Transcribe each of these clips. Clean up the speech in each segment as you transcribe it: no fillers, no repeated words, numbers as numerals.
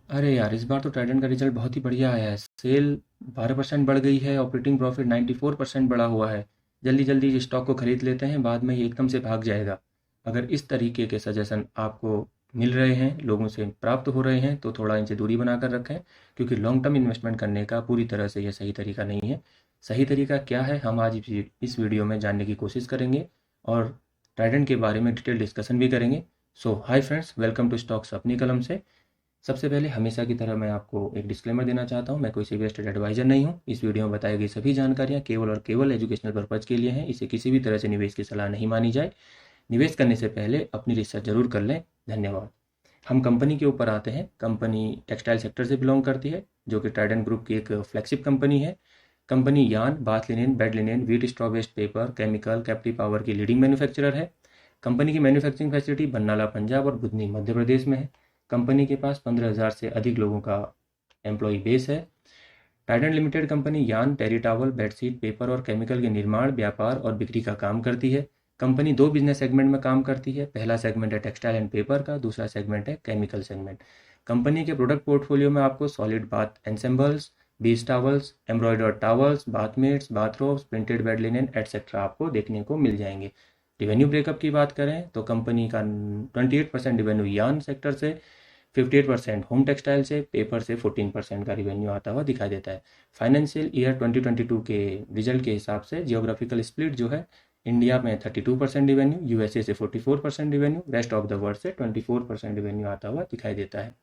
अरे यार, इस बार तो ट्राइडेंट का रिजल्ट बहुत ही बढ़िया आया है। सेल 12% बढ़ गई है, ऑपरेटिंग प्रॉफिट 94% बढ़ा हुआ है। जल्दी जल्दी इस स्टॉक को खरीद लेते हैं, बाद में ये एकदम से भाग जाएगा। अगर इस तरीके के सजेशन आपको मिल रहे हैं, लोगों से प्राप्त हो रहे हैं, तो थोड़ा इनसे दूरी बनाकर रखें, क्योंकि लॉन्ग टर्म इन्वेस्टमेंट करने का पूरी तरह से यह सही तरीका नहीं है। सही तरीका क्या है, हम आज इस वीडियो में जानने की कोशिश करेंगे और ट्राइडेंट के बारे में डिटेल डिस्कशन भी करेंगे। So hi friends, welcome to stocks अपनी कलम से। सबसे पहले हमेशा की तरह मैं आपको एक डिस्क्लेमर देना चाहता हूँ। मैं कोई इन्वेस्टर एडवाइजर नहीं हूँ। इस वीडियो में बताई गई सभी जानकारियाँ केवल और केवल एजुकेशनल पर्पज़ के लिए हैं। इसे किसी भी तरह से निवेश की सलाह नहीं मानी जाए। निवेश करने से पहले अपनी रिसर्च जरूर कर लें। धन्यवाद। हम कंपनी के ऊपर आते हैं। कंपनी टेक्सटाइल सेक्टर से बिलोंग करती है, जो कि ट्राइडेंट ग्रुप की एक फ्लैगशिप कंपनी है। Company yarn, bath linen, bed linen, wheat straw waste paper, chemical, captive power की लीडिंग मैन्युफैक्चरर है। कंपनी की मैन्युफैक्चरिंग फैसिलिटी बन्नाला पंजाब और बुधनी मध्य प्रदेश में है। कंपनी के पास 15,000 से अधिक लोगों का एम्प्लॉय बेस है। टाइडेंट लिमिटेड कंपनी यार्न, टेरी टावल, बेडशीट, पेपर और केमिकल के निर्माण, व्यापार और बिक्री का काम करती है। कंपनी दो बिजनेस सेगमेंट में काम करती है। पहला सेगमेंट है टेक्सटाइल एंड पेपर का, दूसरा सेगमेंट है केमिकल सेगमेंट। कंपनी के प्रोडक्ट पोर्टफोलियो में आपको solid bath ensembles, beach towels, embroidered towels, bathmats, bathrobes, printed bed linen etcetera आपको देखने को मिल जाएंगे। रिवेन्यू ब्रेकअप की बात करें तो कंपनी का 28% रिवेन्यू यार्न सेक्टर से, 58% होम टेक्सटाइल से, पेपर से 14% का रिवेन्यू आता हुआ दिखाई देता है। फाइनेंशियल ईयर 2022 के रिजल्ट के हिसाब से जियोग्राफिकल स्प्लिट जो है, इंडिया में 32% रिवेन्यू, यूएसए से 44% revenue, rest of the world से 24% रिवेन्यू आता हुआ दिखाई देता है।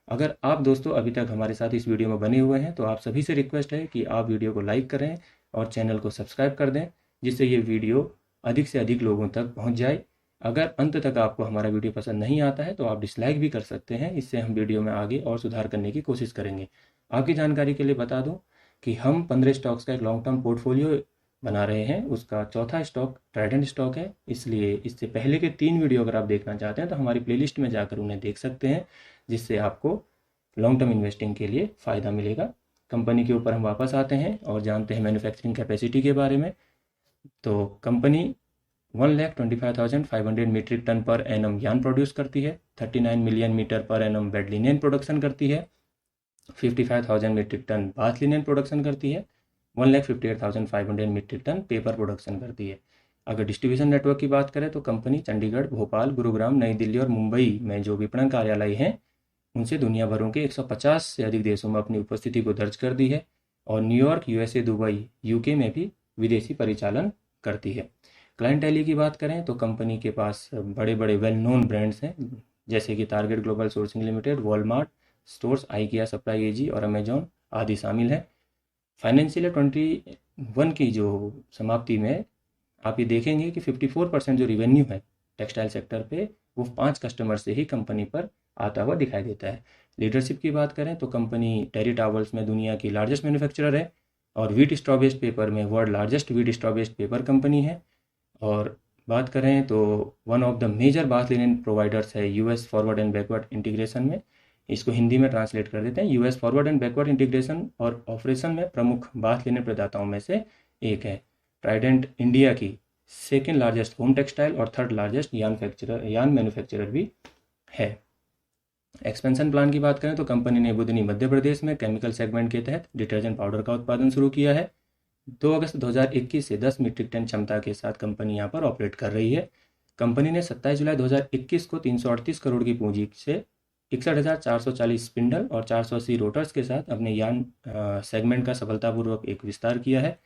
अगर आप दोस्तों अभी तक हमारे साथ इस वीडियो में बने हुए हैं, तो आप सभी से रिक्वेस्ट है कि आप वीडियो को लाइक करें और चैनल को सब्सक्राइब कर दें, जिससे ये वीडियो अधिक से अधिक लोगों तक पहुंच जाए। अगर अंत तक आपको हमारा वीडियो पसंद नहीं आता है, तो आप डिसलाइक भी कर सकते हैं। इससे हम वीडियो में आगे और सुधार करने की कोशिश करेंगे। आपकी जानकारी के लिए बता दूं कि हम 15 स्टॉक्स का एक लॉन्ग टर्म पोर्टफोलियो बना रहे हैं। उसका चौथा स्टॉक ट्राइडेंट स्टॉक है। इसलिए इससे पहले के 3 वीडियो अगर आप देखना चाहते हैं, तो हमारी प्लेलिस्ट में जाकर उन्हें देख सकते हैं, जिससे आपको लॉन्ग टर्म इन्वेस्टिंग के लिए फ़ायदा मिलेगा। कंपनी के ऊपर हम वापस आते हैं और जानते हैं मैन्युफैक्चरिंग कैपेसिटी के बारे में। तो company 1,25,500 metric ton per annum yarn produce करती है, 39 million metre per annum bed linen production करती है, 55,000 metric ton bath linen production करती है, 1,58,500 मीट्रिक टन पेपर प्रोडक्शन करती है। अगर डिस्ट्रीब्यूशन नेटवर्क की बात करें तो कंपनी चंडीगढ़, भोपाल, गुरुग्राम, नई दिल्ली और मुंबई में जो विपणन कार्यालय हैं, उनसे दुनिया भरों के 150 से अधिक देशों में अपनी उपस्थिति को दर्ज कर दी है और न्यूयॉर्क, यूएसए, दुबई, यूके में भी विदेशी परिचालन करती है। क्लाइंटेली की बात करें तो कंपनी के पास बड़े बड़े वेल नोन ब्रांड्स हैं, जैसे कि Target global sourcing limited, Walmart stores, IKEA, supply AG और अमेजॉन आदि शामिल हैं। फाइनेंशियल ईयर 21 की जो समाप्ति में आप ये देखेंगे कि 54% जो रिवेन्यू है टेक्सटाइल सेक्टर पे, वो 5 कस्टमर से ही कंपनी पर आता हुआ दिखाई देता है। लीडरशिप की बात करें तो कंपनी टेरी टावल्स में दुनिया की लार्जेस्ट मैन्युफैक्चरर है और व्हीट स्ट्रॉ बेस्ड पेपर में world largest wheat straw based paper company है। और बात करें तो one of the major bath linen providers है US forward and backward integration में। इसको हिंदी में ट्रांसलेट कर देते हैं, US forward and backward integration और ऑपरेशन में प्रमुख बाथ लिनेन प्रदाताओं में से एक है। ट्राइडेंट इंडिया की सेकेंड लार्जेस्ट होम टेक्सटाइल और थर्ड लार्जेस्ट यार्न मैन्युफैक्चरर भी है। एक्सपेंशन प्लान की बात करें तो कंपनी ने बुधनी मध्य प्रदेश में केमिकल सेगमेंट के तहत डिटर्जेंट पाउडर का उत्पादन शुरू किया है। 2 अगस्त 2021 से 10 मीट्रिक टन क्षमता के साथ कंपनी यहाँ पर ऑपरेट कर रही है। कंपनी ने 27 जुलाई 2021 को 338 करोड़ की पूंजी से 61,440 स्पिंडल और 480 रोटर्स के साथ अपने यान सेगमेंट का सफलतापूर्वक एक विस्तार किया है।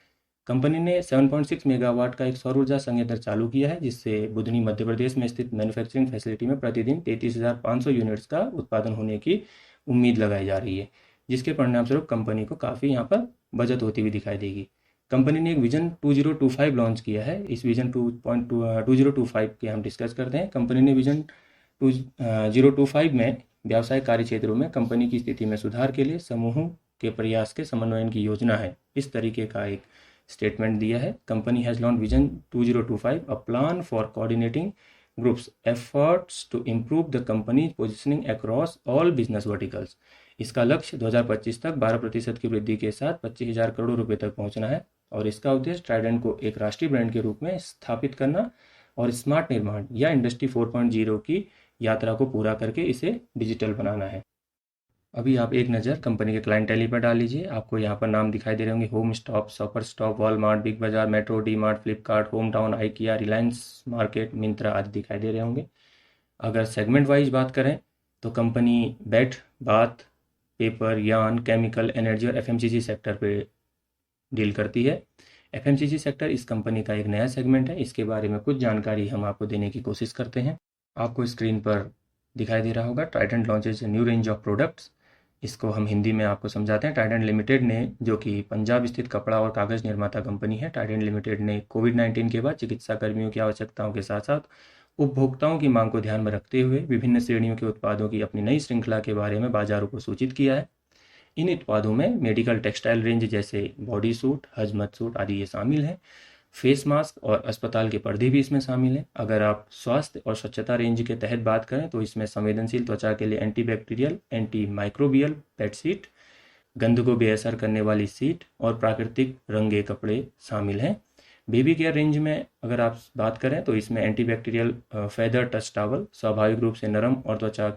कंपनी ने 7.6 मेगावाट का एक सौर ऊर्जा संयंत्र चालू किया है, जिससे बुधनी मध्य प्रदेश में स्थित मैन्युफैक्चरिंग फैसिलिटी में प्रतिदिन 33,500 यूनिट्स का उत्पादन होने की उम्मीद लगाई जा रही है, जिसके परिणामस्वरूप कंपनी को काफ़ी यहाँ पर बचत होती हुई दिखाई देगी। कंपनी ने एक विजन 2025 लॉन्च किया है। इस विजन 2025 के हम डिस्कस करते हैं। कंपनी ने विजन 2025 में व्यावसायिक कार्य क्षेत्रों में कंपनी की स्थिति में सुधार के लिए समूहों के प्रयास के समन्वयन की योजना है, इस तरीके का एक स्टेटमेंट दिया है। Company has launch vision 2025, a plan for coordinating groups efforts to improve the company positioning across all business verticals. इसका लक्ष्य 2025 तक 12% की वृद्धि के साथ 25,000 करोड़ रुपए तक पहुंचना है और इसका उद्देश्य ट्राइडेंट को एक राष्ट्रीय ब्रांड के रूप में स्थापित करना और स्मार्ट निर्माण या इंडस्ट्री 4.0 की यात्रा को पूरा करके इसे डिजिटल बनाना है। अभी आप एक नज़र कंपनी के क्लाइंटेली पर डाल लीजिए। आपको यहाँ पर नाम दिखाई दे रहे होंगे, Home Stop, Shopper Stop, Walmart, Big Bazaar, Metro, D Mart, Flipkart, Home Town, IKEA, Reliance Market, Myntra आदि दिखाई दे रहे होंगे। अगर सेगमेंट वाइज बात करें तो company bed, bath, paper, yarn, chemical, energy और एफएमसीजी सेक्टर पे डील करती है। एफएमसीजी सेक्टर इस कंपनी का एक नया सेगमेंट है। इसके बारे में कुछ जानकारी हम आपको देने की कोशिश करते हैं। आपको स्क्रीन पर दिखाई दे रहा होगा, Trident launches new range of products. इसको हम हिंदी में आपको समझाते हैं। ट्राइडेंट लिमिटेड ने, जो कि पंजाब स्थित कपड़ा और कागज़ निर्माता कंपनी है, ट्राइडेंट लिमिटेड ने कोविड-19 के बाद चिकित्सा कर्मियों की आवश्यकताओं के साथ साथ उपभोक्ताओं की मांग को ध्यान में रखते हुए विभिन्न श्रेणियों के उत्पादों की अपनी नई श्रृंखला के बारे में बाजारों को सूचित किया है। इन उत्पादों में मेडिकल टेक्सटाइल रेंज जैसे बॉडी सूट, हजमत सूट आदि ये शामिल हैं। फेस मास्क और अस्पताल के पर्दे भी इसमें शामिल हैं। अगर आप स्वास्थ्य और स्वच्छता रेंज के तहत बात करें तो इसमें संवेदनशील त्वचा के लिए एंटीबैक्टीरियल, एंटी माइक्रोबियल बेडशीट, गंध को बेअसर करने वाली सीट और प्राकृतिक रंगे कपड़े शामिल हैं। बेबी केयर रेंज में अगर आप बात करें तो इसमें एंटीबैक्टीरियल फेदर टच टॉवल, स्वाभाविक रूप से नरम और त्वचा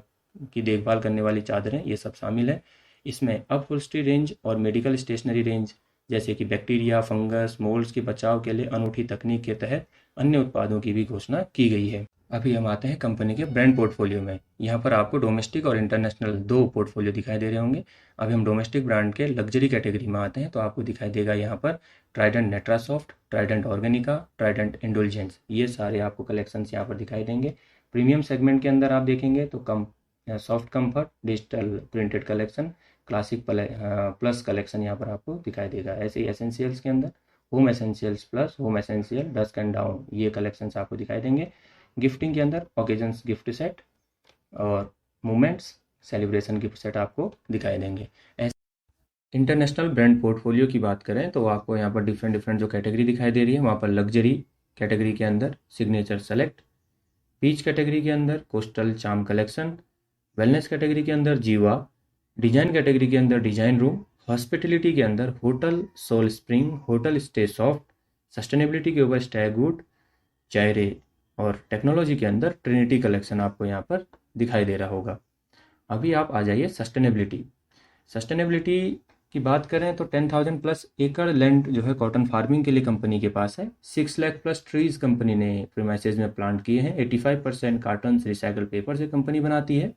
की देखभाल करने वाली चादरें, ये सब शामिल है। इसमें अपहोल्स्ट्री रेंज और मेडिकल स्टेशनरी रेंज जैसे कि बैक्टीरिया, फंगस, मोल्ड्स के बचाव के लिए अनूठी तकनीक के तहत अन्य उत्पादों की भी घोषणा की गई है। अभी हम आते हैं कंपनी के ब्रांड पोर्टफोलियो में। यहाँ पर आपको डोमेस्टिक और इंटरनेशनल दो पोर्टफोलियो दिखाई दे रहे होंगे। अभी हम डोमेस्टिक ब्रांड के लग्जरी कैटेगरी में आते हैं तो आपको दिखाई देगा यहाँ पर ट्राइडेंट नेट्रासॉफ्ट, ट्राइडेंट ऑर्गेनिका, ट्राइडेंट इंडुलजेंस, ये सारे आपको कलेक्शंस यहाँ पर दिखाई देंगे। प्रीमियम सेगमेंट के अंदर आप देखेंगे तो soft comfort, digital printed collection, classic plus collection यहाँ पर आपको दिखाई देगा। ऐसे ही एसेंशियल्स के अंदर home essentials plus, home essential, dusk and dawn, ये कलेक्शंस आपको दिखाई देंगे। गिफ्टिंग के अंदर ओकेजन्स गिफ्ट सेट और मोमेंट्स सेलिब्रेशन गिफ्ट सेट आपको दिखाई देंगे। इंटरनेशनल ब्रांड पोर्टफोलियो की बात करें तो आपको यहाँ पर डिफरेंट डिफरेंट जो कैटेगरी दिखाई दे रही है, वहाँ पर लग्जरी कैटेगरी के अंदर सिग्नेचर सेलेक्ट, पीच कैटेगरी के अंदर coastal charm collection, wellness category के अंदर जीवा, डिजाइन कैटेगरी के अंदर डिजाइन रूम, हॉस्पिटलिटी के अंदर hotel soul spring, hotel stay soft, sustainability के ऊपर स्टैगवुड, चायरे और टेक्नोलॉजी के अंदर ट्रिनिटी कलेक्शन आपको यहाँ पर दिखाई दे रहा होगा। अभी आप आ जाइए सस्टेनेबिलिटी। सस्टेनेबिलिटी की बात करें तो 10,000 प्लस एकड़ लैंड जो है कॉटन फार्मिंग के लिए कंपनी के पास है। 6 लाख प्लस ट्रीज कंपनी ने प्रीमाइसेस में प्लांट किए हैं। 85% कार्टन रिसाइकल पेपर से कंपनी बनाती है।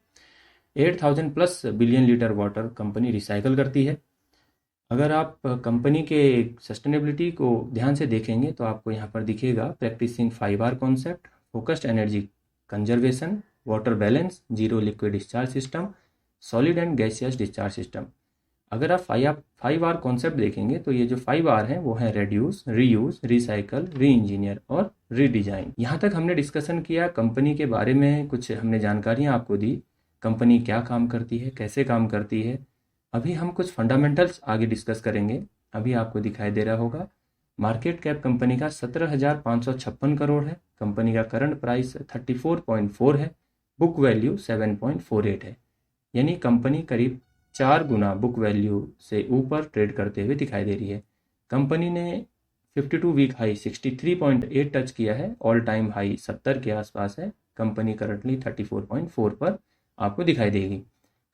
8,000 plus billion litre water company recycle करती है। अगर आप कंपनी के सस्टेनेबिलिटी को ध्यान से देखेंगे तो आपको यहाँ पर दिखेगा practicing 5R concept, focused energy conservation, water balance, zero liquid discharge system, solid and gaseous discharge system. अगर आप 5R कॉन्सेप्ट देखेंगे तो ये जो 5R हैं वो हैं रेड्यूस, रीयूज, रिसाइकल, री इंजीनियर और रीडिजाइन। यहाँ तक हमने डिस्कशन किया कंपनी के बारे में, कुछ हमने जानकारियाँ आपको दी, कंपनी क्या काम करती है, कैसे काम करती है। अभी हम कुछ फंडामेंटल्स आगे डिस्कस करेंगे। अभी आपको दिखाई दे रहा होगा मार्केट कैप कंपनी का 17,556 करोड़ है। कंपनी का करंट प्राइस 34.4 है। बुक वैल्यू 7.48 है, यानी कंपनी करीब 4 गुना बुक वैल्यू से ऊपर ट्रेड करते हुए दिखाई दे रही है। कंपनी ने 52 वीक हाई 63.8 टच किया है। ऑल टाइम हाई 70 के आसपास है। कंपनी करंटली 34.4 पर आपको दिखाई देगी।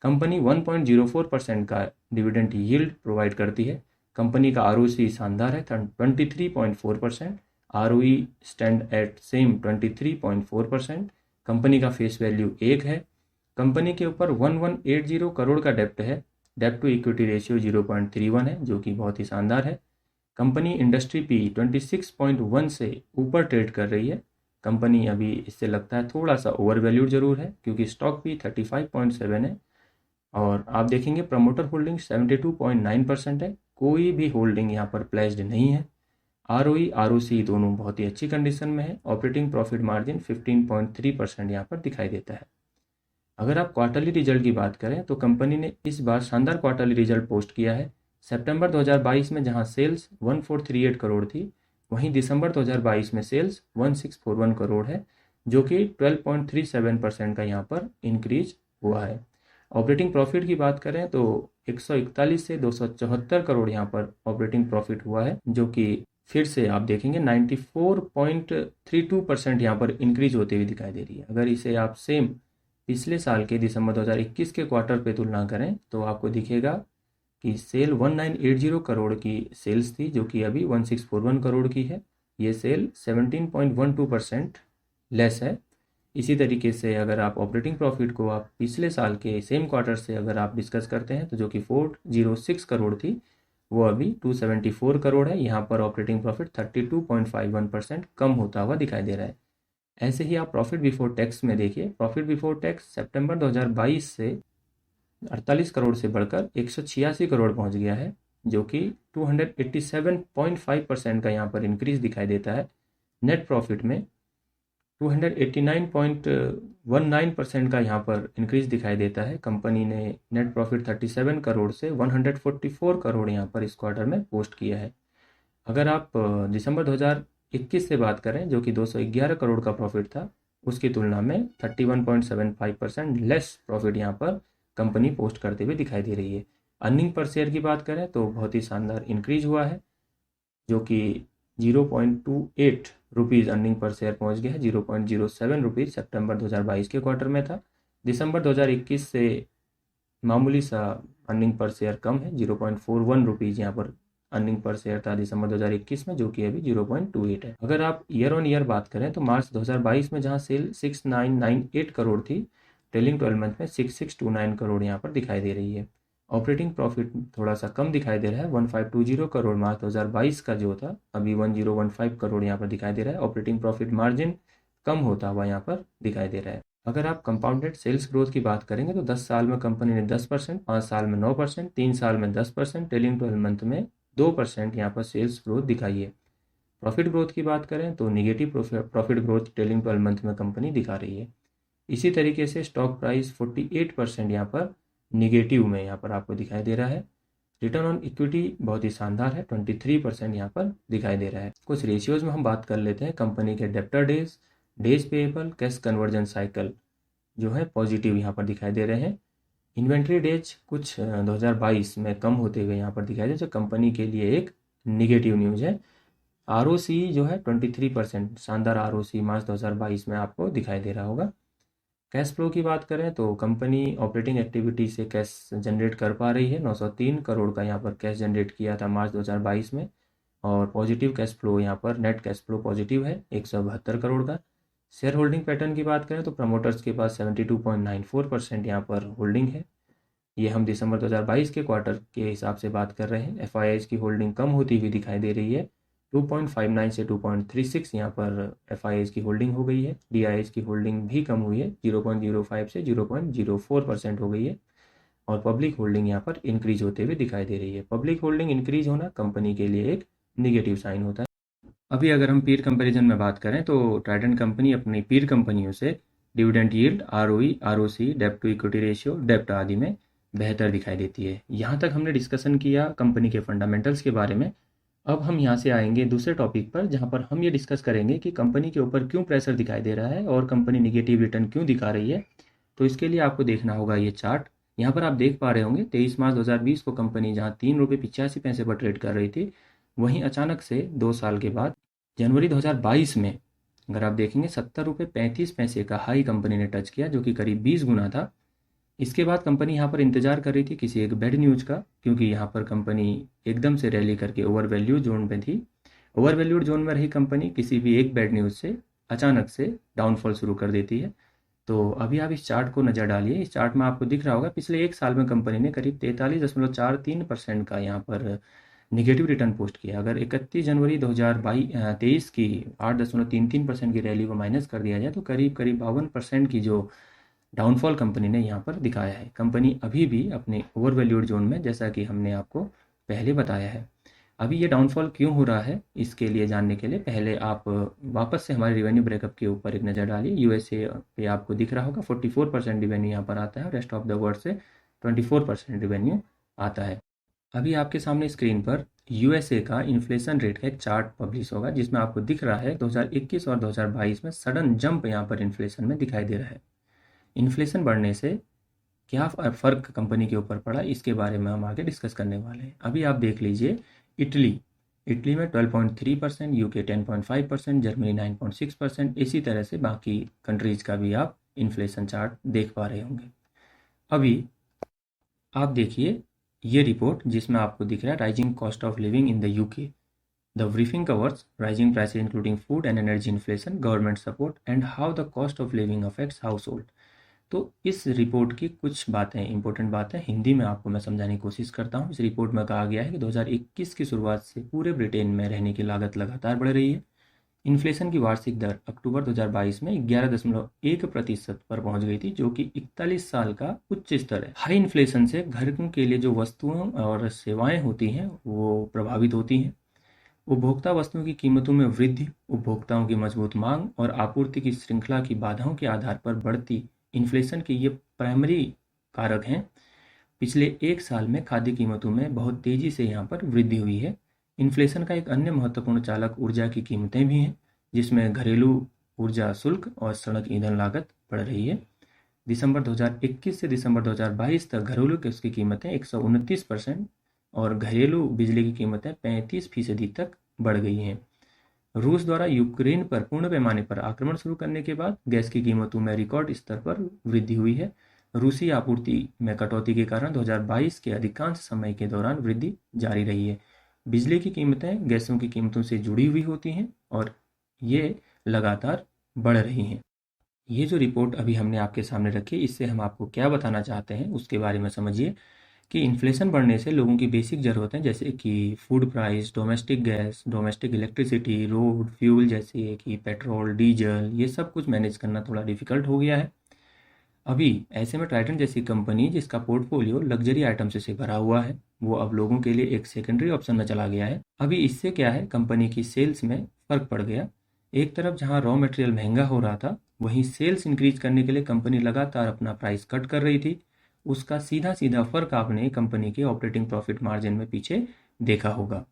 कंपनी 1.04% का डिविडेंड यील्ड प्रोवाइड करती है। कंपनी का आरओसी शानदार है 23.4%। ROE stand at same 23.4%। Company का फेस वैल्यू 1 है। कंपनी के ऊपर 1180 करोड़ का डेप्ट है। डेप्ट टू इक्विटी रेशियो 0.31 है, जो कि बहुत ही शानदार है। कंपनी इंडस्ट्री पी 26.1 से ऊपर ट्रेड कर रही है। कंपनी अभी इससे लगता है थोड़ा सा ओवर वैल्यूड जरूर है, क्योंकि स्टॉक भी 35.7 है। और आप देखेंगे प्रमोटर होल्डिंग 72.9% है। कोई भी होल्डिंग यहाँ पर प्लेस्ड नहीं है। आरओई आरओसी दोनों बहुत ही अच्छी कंडीशन में है। ऑपरेटिंग प्रॉफिट मार्जिन 15.3% यहाँ पर दिखाई देता है। अगर आप क्वार्टरली रिजल्ट की बात करें तो कंपनी ने इस बार शानदार क्वार्टरली रिजल्ट पोस्ट किया है। सितंबर 2022 में जहां सेल्स 1438 करोड़ थी, वहीं दिसंबर 2022 में सेल्स 1641 करोड़ है, जो कि 12.37% का यहाँ पर इंक्रीज हुआ है। ऑपरेटिंग प्रॉफिट की बात करें तो 141 से 274 करोड़ यहाँ पर ऑपरेटिंग प्रॉफिट हुआ है, जो कि फिर से आप देखेंगे 94.32% यहाँ पर इंक्रीज होते हुए दिखाई दे रही है। अगर इसे आप सेम पिछले साल के दिसंबर 2021 के क्वार्टर पे तुलना करें तो आपको दिखेगा कि सेल 1980 करोड़ की सेल्स थी, जो कि अभी 1641 करोड़ की है। ये सेल 17.12% लेस है। इसी तरीके से अगर आप ऑपरेटिंग प्रॉफिट को आप पिछले साल के सेम क्वार्टर से अगर आप डिस्कस करते हैं तो जो कि 406 करोड़ थी, वो अभी 274 करोड़ है। यहाँ पर ऑपरेटिंग प्रॉफिट 32.51% कम होता हुआ दिखाई दे रहा है। ऐसे ही आप प्रॉफिट बिफोर टैक्स में देखिए, प्रॉफिट बिफोर टैक्स सितंबर 2022 से 48 करोड़ से बढ़कर 186 करोड़ पहुंच गया है, जो कि 287.5% का यहाँ पर इंक्रीज दिखाई देता है। नेट प्रॉफिट में 289.19% का यहाँ पर इंक्रीज दिखाई देता है। कंपनी ने नेट प्रॉफिट 37 करोड़ से 144 करोड़ यहाँ पर इस क्वार्टर में पोस्ट किया है। अगर आप दिसंबर 2021 से बात करें, जो कि 211 करोड़ का प्रॉफिट था, उसकी तुलना में 31.75% लेस प्रॉफिट यहाँ पर कंपनी पोस्ट करते हुए दिखाई दे रही है। अर्निंग पर शेयर की बात करें तो बहुत ही शानदार इंक्रीज हुआ है, जो कि 0.28 रुपीज़ अर्निंग पर शेयर पहुंच गया है। 0.07 रुपीज़ सितंबर 2022 के क्वार्टर में था। दिसंबर 2021 से मामूली सा अर्निंग पर शेयर कम है, 0.41 रुपीज़ यहाँ पर अर्निंग पर शेयर था दिसंबर 2021 में, जो कि अभी 0.28 है। अगर आप ईयर ऑन ईयर बात करें तो मार्च 2022 में जहाँ सेल 6998 करोड़ थी, ट्रेलिंग 12 मंथ में 6629 करोड़ यहाँ पर दिखाई दे रही है। ऑपरेटिंग प्रॉफिट थोड़ा सा कम दिखाई दे रहा है, 1520 करोड़ मार्च 2022 का जो था, अभी 1015 करोड़ यहाँ पर दिखाई दे रहा है। ऑपरेटिंग प्रॉफिट मार्जिन कम होता हुआ यहाँ पर दिखाई दे रहा है। अगर आप कंपाउंडेड सेल्स ग्रोथ की बात करेंगे तो 10 साल में कंपनी ने 10%, 5 साल में 9%, 3 साल में 10%, ट्रेलिंग 12 मंथ में 2% यहाँ पर सेल्स ग्रोथ दिखाई है। प्रॉफिट ग्रोथ की बात करें तो negative profit growth trailing 12 month में कंपनी दिखा रही है। इसी तरीके से स्टॉक प्राइस 48% यहाँ पर निगेटिव में यहाँ पर आपको दिखाई दे रहा है। रिटर्न ऑन इक्विटी बहुत ही शानदार है, 23% यहाँ पर दिखाई दे रहा है। कुछ रेशियोज में हम बात कर लेते हैं। कंपनी के debtor days payable, cash conversion cycle जो है पॉजिटिव यहाँ पर दिखाई दे रहे हैं। इन्वेंट्री डेज कुछ 2022 में कम होते हुए यहाँ पर दिखाई दे, जो कंपनी के लिए एक निगेटिव न्यूज़ है। आरओसी जो है 23%, शानदार आरओसी मार्च 2022 में आपको दिखाई दे रहा होगा। कैश फ्लो की बात करें तो कंपनी ऑपरेटिंग एक्टिविटी से कैश जनरेट कर पा रही है। 903 करोड़ का यहाँ पर कैश जनरेट किया था मार्च 2022 में, और पॉजिटिव कैश फ्लो यहाँ पर नेट कैश फ्लो पॉजिटिव है 172 करोड़ का। शेयर होल्डिंग पैटर्न की बात करें तो प्रमोटर्स के पास 72.94% यहाँ पर होल्डिंग है। ये हम दिसंबर 2022 के क्वार्टर के हिसाब से बात कर रहे हैं। एफआईआईज की होल्डिंग कम होती हुई दिखाई दे रही है, 2.59 से 2.36 यहाँ पर एफआईआईज की होल्डिंग हो गई है। डीआईएज की होल्डिंग भी कम हुई है, 0.05 से 0.04% हो गई है, और पब्लिक होल्डिंग यहाँ पर इंक्रीज होते हुए दिखाई दे रही है। पब्लिक होल्डिंग इंक्रीज होना कंपनी के लिए एक निगेटिव साइन होता है। अभी अगर हम पीर कंपैरिजन में बात करें तो ट्राइडेंट कंपनी अपनी पीर कंपनियों से डिविडेंड यील्ड, आरओई, आरओसी, डेब्ट टू इक्विटी रेशियो, डेब्ट आदि में बेहतर दिखाई देती है। यहाँ तक हमने डिस्कशन किया कंपनी के फंडामेंटल्स के बारे में। अब हम यहाँ से आएंगे दूसरे टॉपिक पर, जहाँ पर हम ये डिस्कस करेंगे कि कंपनी के ऊपर क्यों प्रेशर दिखाई दे रहा है और कंपनी निगेटिव रिटर्न क्यों दिखा रही है। तो इसके लिए आपको देखना होगा ये चार्ट। यहाँ पर आप देख पा रहे होंगे 23 मार्च 2020 को कंपनी जहाँ 3.85 रुपये पर ट्रेड कर रही थी, वहीं अचानक से 2 साल के बाद जनवरी 2022 में अगर आप देखेंगे 70.35 रुपये का हाई कंपनी ने टच किया, जो कि करीब 20 गुना था। इसके बाद कंपनी यहाँ पर इंतजार कर रही थी किसी एक बैड न्यूज़ का, क्योंकि यहाँ पर कंपनी एकदम से रैली करके ओवर वैल्यू जोन में थी। ओवर वैल्यूड जोन में रही कंपनी किसी भी एक बैड न्यूज़ से अचानक से डाउनफॉल शुरू कर देती है। तो अभी आप इस चार्ट को नज़र डालिए। इस चार्ट में आपको दिख रहा होगा पिछले एक साल में कंपनी ने करीब 43.43% का यहाँ पर निगेटिव रिटर्न पोस्ट किया। अगर 31 जनवरी 2023 की 8.33% की रैली को माइनस कर दिया जाए तो करीब 52% की जो डाउनफॉल कंपनी ने यहाँ पर दिखाया है। कंपनी अभी भी अपने ओवर वैल्यूड जोन में, जैसा कि हमने आपको पहले बताया है। अभी ये डाउनफॉल क्यों हो रहा है, इसके लिए जानने के लिए पहले आप वापस से हमारे रिवेन्यू ब्रेकअप के ऊपर एक नज़र डालिए। यूएसए पे आपको दिख रहा होगा 44% रिवेन्यू यहाँ पर आता है, रेस्ट ऑफ द वर्ल्ड से 24% रिवेन्यू आता है। अभी आपके सामने स्क्रीन पर यूएसए का इन्फ्लेशन रेट का एक चार्ट पब्लिश होगा, जिसमें आपको दिख रहा है 2021 और 2022 में सडन जंप यहाँ पर इन्फ्लेशन में दिखाई दे रहा है। इन्फ्लेशन बढ़ने से क्या फ़र्क कंपनी के ऊपर पड़ा, इसके बारे में हम आगे डिस्कस करने वाले हैं। अभी आप देख लीजिए इटली में 12.3%, यूके 10.5%, जर्मनी 9.6%, इसी तरह से बाकी कंट्रीज़ का भी आप इन्फ्लेशन चार्ट देख पा रहे होंगे। अभी आप देखिए ये रिपोर्ट जिसमें आपको दिख रहा है rising cost of living in the UK. The briefing covers rising prices including food and energy inflation, government support and how the cost of living affects house hold. तो इस रिपोर्ट की कुछ बातें, इंपॉर्टेंट बातें हिंदी में आपको मैं समझाने की कोशिश करता हूँ। इस रिपोर्ट में कहा गया है कि 2021 की शुरुआत से पूरे ब्रिटेन में रहने की लागत लगातार बढ़ रही है। इन्फ्लेशन की वार्षिक दर अक्टूबर 2022 में 11.1% पर पहुंच गई थी, जो कि 41 साल का उच्च स्तर है। हाई इन्फ्लेशन से घरों के लिए जो वस्तुओं और सेवाएं होती हैं वो प्रभावित होती हैं। उपभोक्ता वस्तुओं की कीमतों में वृद्धि, उपभोक्ताओं की मजबूत मांग और आपूर्ति की श्रृंखला की बाधाओं के आधार पर बढ़ती इन्फ्लेशन के ये प्राइमरी कारक हैं। पिछले एक साल में खाद्य कीमतों में बहुत तेजी से यहाँ पर वृद्धि हुई है। इन्फ्लेशन का एक अन्य महत्वपूर्ण चालक ऊर्जा की कीमतें भी हैं, जिसमें घरेलू ऊर्जा शुल्क और सड़क ईंधन लागत बढ़ रही है। दिसंबर 2021 से दिसंबर 2022 तक घरेलू गैस की कीमतें 129% और घरेलू बिजली की कीमतें 35% तक बढ़ गई हैं। रूस द्वारा यूक्रेन पर पूर्ण पैमाने पर आक्रमण शुरू करने के बाद गैस की कीमतों में रिकॉर्ड स्तर पर वृद्धि हुई है। रूसी आपूर्ति में कटौती के कारण 2022 के अधिकांश समय के दौरान वृद्धि जारी रही है। बिजली की कीमतें गैसों की कीमतों से जुड़ी हुई होती हैं और ये लगातार बढ़ रही हैं। ये जो रिपोर्ट अभी हमने आपके सामने रखी, इससे हम आपको क्या बताना चाहते हैं उसके बारे में समझिए कि इन्फ्लेशन बढ़ने से लोगों की बेसिक ज़रूरतें जैसे कि food price, domestic gas, domestic electricity, road fuel जैसे कि पेट्रोल, डीजल, ये सब कुछ मैनेज करना थोड़ा डिफ़िकल्ट हो गया है। अभी ऐसे में ट्राइडेंट जैसी कंपनी जिसका पोर्टफोलियो लग्जरी आइटम से भरा हुआ है, वो अब लोगों के लिए एक सेकेंडरी ऑप्शन में चला गया है। अभी इससे क्या है, कंपनी की सेल्स में फ़र्क पड़ गया। एक तरफ जहां रॉ मटेरियल महंगा हो रहा था, वहीं सेल्स इंक्रीज करने के लिए कंपनी लगातार अपना प्राइस कट कर रही थी। उसका सीधा सीधा फ़र्क आपने कंपनी के ऑपरेटिंग प्रॉफिट मार्जिन में पीछे देखा होगा।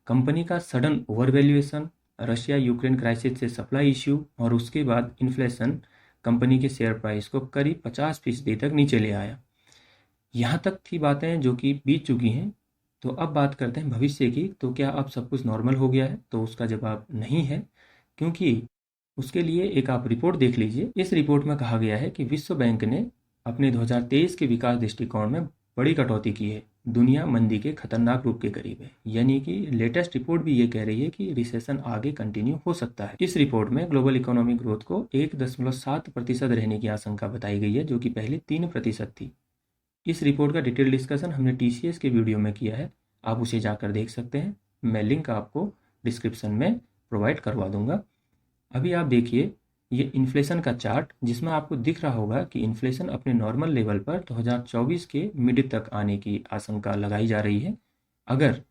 कंपनी का sudden over valuation, Russia Ukraine crisis से सप्लाई इश्यू और उसके बाद इन्फ्लेशन कंपनी के शेयर प्राइस को करीब 50% तक नीचे ले आया। यहाँ तक थी बातें जो कि बीत चुकी हैं। तो अब बात करते हैं भविष्य की। तो क्या अब सब कुछ नॉर्मल हो गया है? तो उसका जवाब नहीं है, क्योंकि उसके लिए एक आप रिपोर्ट देख लीजिए। इस रिपोर्ट में कहा गया है कि विश्व बैंक ने अपने 2023 के विकास दृष्टिकोण में बड़ी कटौती की है। दुनिया मंदी के खतरनाक रूप के करीब है, यानी कि लेटेस्ट रिपोर्ट भी ये कह रही है कि रिसेशन आगे कंटिन्यू हो सकता है। इस रिपोर्ट में ग्लोबल इकोनॉमिक ग्रोथ को 1.7% रहने की आशंका बताई गई है, जो कि पहले 3% थी। इस रिपोर्ट का डिटेल डिस्कशन हमने TCS के वीडियो में किया है, आप उसे जाकर देख सकते हैं। मैं लिंक आपको डिस्क्रिप्शन में प्रोवाइड करवा दूंगा। अभी आप देखिए ये इन्फ्लेशन का चार्ट, जिसमें आपको दिख रहा होगा कि इन्फ्लेशन अपने नॉर्मल लेवल पर 2024 के मिड तक आने की आशंका लगाई जा रही है। अगर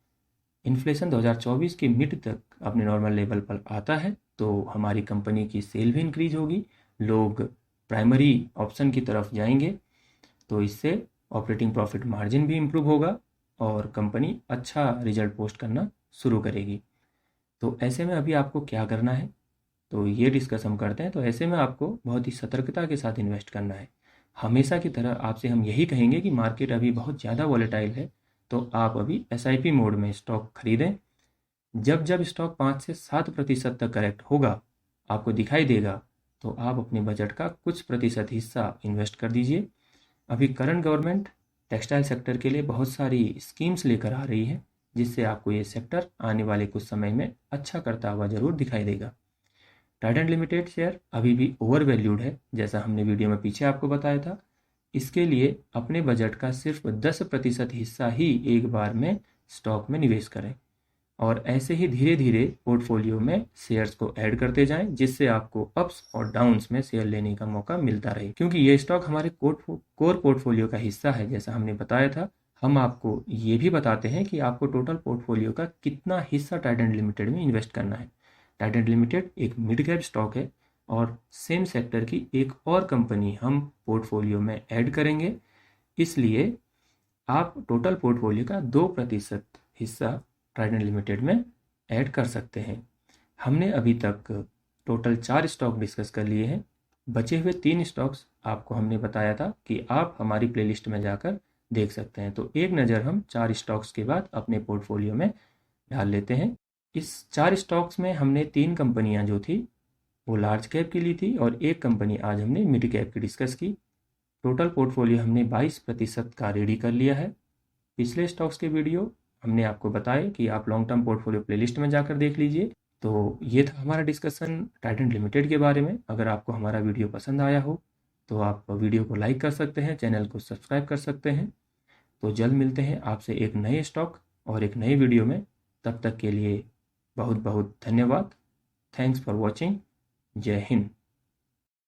इन्फ्लेशन 2024 के मिड तक अपने नॉर्मल लेवल पर आता है तो हमारी कंपनी की सेल भी इंक्रीज होगी, लोग प्राइमरी ऑप्शन की तरफ जाएंगे, तो इससे ऑपरेटिंग प्रॉफिट मार्जिन भी इम्प्रूव होगा और कंपनी अच्छा रिजल्ट पोस्ट करना शुरू करेगी। तो ऐसे में अभी आपको क्या करना है, तो ये डिस्कस हम करते हैं। तो ऐसे में आपको बहुत ही सतर्कता के साथ इन्वेस्ट करना है। हमेशा की तरह आपसे हम यही कहेंगे कि मार्केट अभी बहुत ज़्यादा वॉलेटाइल है, तो आप अभी SIP मोड में स्टॉक खरीदें। जब जब स्टॉक 5 से 7% तक करेक्ट होगा, आपको दिखाई देगा, तो आप अपने बजट का कुछ प्रतिशत हिस्सा इन्वेस्ट कर दीजिए। अभी करंट गवर्नमेंट टेक्सटाइल सेक्टर के लिए बहुत सारी स्कीम्स लेकर आ रही है, जिससे आपको ये सेक्टर आने वाले कुछ समय में अच्छा करता हुआ जरूर दिखाई देगा। ट्राइडेंट लिमिटेड शेयर अभी भी ओवर वैल्यूड है, जैसा हमने वीडियो में पीछे आपको बताया था। इसके लिए अपने बजट का सिर्फ 10% हिस्सा ही एक बार में स्टॉक में निवेश करें और ऐसे ही धीरे धीरे पोर्टफोलियो में शेयर्स को ऐड करते जाएं, जिससे आपको अप्स और डाउन्स में शेयर लेने का मौका मिलता रहे। क्योंकि ये स्टॉक हमारे कोर पोर्टफोलियो का हिस्सा है, जैसा हमने बताया था। हम आपको ये भी बताते हैं कि आपको टोटल पोर्टफोलियो का कितना हिस्सा ट्राइडेंट लिमिटेड में इन्वेस्ट करना है। ट्राइडेंट लिमिटेड एक मिड कैप स्टॉक है और सेम सेक्टर की एक और कंपनी हम पोर्टफोलियो में ऐड करेंगे, इसलिए आप टोटल पोर्टफोलियो का 2% हिस्सा ट्राइडेंट लिमिटेड में ऐड कर सकते हैं। हमने अभी तक टोटल 4 स्टॉक डिस्कस कर लिए हैं। बचे हुए 3 स्टॉक्स आपको हमने बताया था कि आप हमारी प्लेलिस्ट में जाकर देख सकते हैं। तो एक नज़र हम 4 स्टॉक्स के बाद अपने पोर्टफोलियो में डाल लेते हैं। इस 4 स्टॉक्स में हमने 3 कंपनियां जो थी वो लार्ज कैप की ली थी और एक कंपनी आज हमने मिड कैप की डिस्कस की। टोटल पोर्टफोलियो हमने 22% का रेडी कर लिया है। पिछले स्टॉक्स के वीडियो हमने आपको बताए कि आप लॉन्ग टर्म पोर्टफोलियो प्लेलिस्ट में जाकर देख लीजिए। तो ये था हमारा डिस्कशन टाइटन लिमिटेड के बारे में। अगर आपको हमारा वीडियो पसंद आया हो तो आप वीडियो को लाइक कर सकते हैं, चैनल को सब्सक्राइब कर सकते हैं। तो जल्द मिलते हैं आपसे एक नए स्टॉक और एक नए वीडियो में। तब तक के लिए बहुत बहुत धन्यवाद। Thanks for watching. जय हिंद।